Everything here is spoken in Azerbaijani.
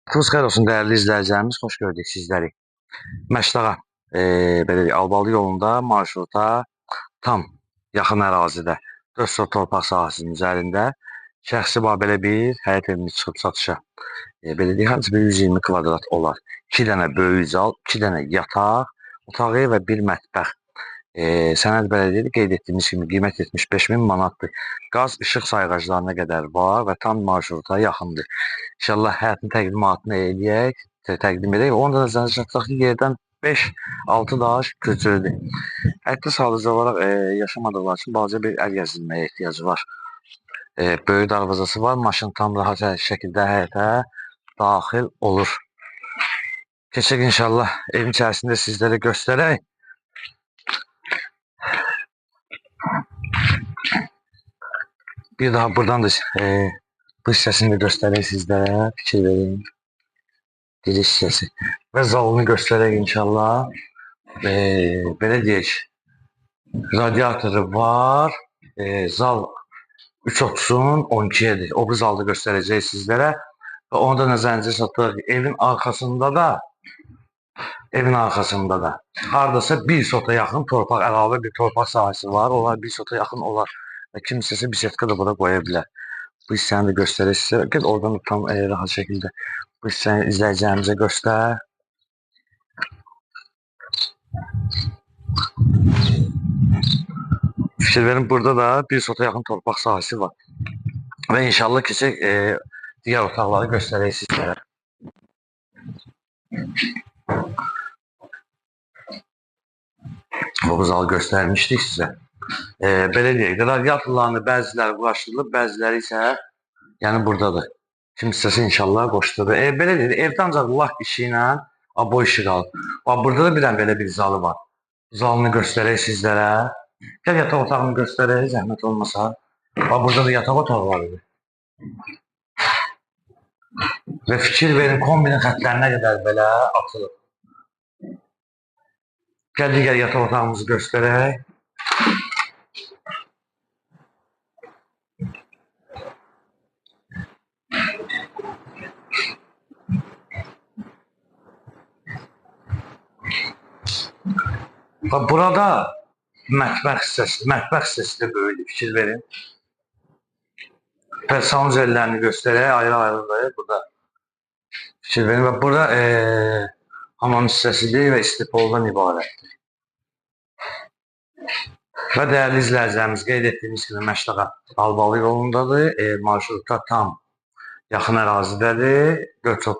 Vaxtınız xeyir olsun dəyərli izləyicilərimiz, xoş gördük sizləri. Məşdağa, belə deyək, Albalı yolunda marşruta tam yaxın ərazidə 4 sot torpaq sahəsinin üzərində şəxsi belə bir həyət evimiz çıxıb satışa. Belə deyək, həmçə bir 120 kvadrat olar. 2 dənə böyük zal, 2 dənə yataq otağı və bir mətbəx. Sənəd bələdiyyədə qeyd etdiyimiz kimi qiymət 75.000 manatdır. Qaz, işıq sayğaclarına qədər var və tam marşruta yaxındır. İnşallah həyatın təqdimatını eləyək, təqdim edək. Onda da zəncir çatdaq ki, yerdən 5-6 daş köçürdü. Hətta sadəcə olaraq yaşamadıqları üçün balaca bir əl gəzdirməyə ehtiyacı var. Böyük darvazası var, maşın tam rahat şəkildə həyətə daxil olur. Keçək inşallah evin içərisində sizlərə göstərək. Bir daha buradan da bu hissəsini də göstərək sizlərə, fikir verin. Giriş hissəsi və zalını göstərək inşallah. Belə deyək, radiatoru var, zal 3.30-un 12-yedir. O bu zalda göstərəcək sizlərə və onda da zəncir satdıq. Evin arxasında da hardasa 1 sota yaxın torpaq, əlavə bir torpaq sahəsi var. Onlar 1 sota yaxın olar və kim istəsə bir setka da bura qoya bilər. Bu hissəni də göstərək sizə. Gəl oradan da tam rahat şəkildə bu hissəni izləyicilərimizə göstər. Fikir verin, burada da 1 sota yaxın torpaq sahəsi var. Və inşallah keçək digər otaqları göstərək sizlərə. Bu zalı göstərmişdik sizə. Belə deyək, radiatorlarını bəziləri quraşdırılıb, bəziləri isə yəni buradadır. Kim istəsə inşallah qoşulur. Belə deyək, evdə ancaq lak işi ilə abo işi qalır. Burada da bir dənə belə bir zalı var. Zalını göstərək sizlərə. Gəl yataq otağını göstərək, zəhmət olmasa. Burada da yataq otağı var idi. Və fikir verin, kombinin xətlərinə qədər belə atılıb. Gəl digər yataq otağımızı göstərək. Burada mətbəx hissəsi də böyükdür, fikir verin. Personal jellərini göstərək, ayrı-ayrıdır burada. Fikir verin və burada hamam hissəsidir və istipoldan ibarətdir. Və dəyərli izləyicilərimiz, qeyd etdiyimiz kimi Məşdağa Albalı yolundadır. Marşruta tam yaxın ərazidədir. 4 sot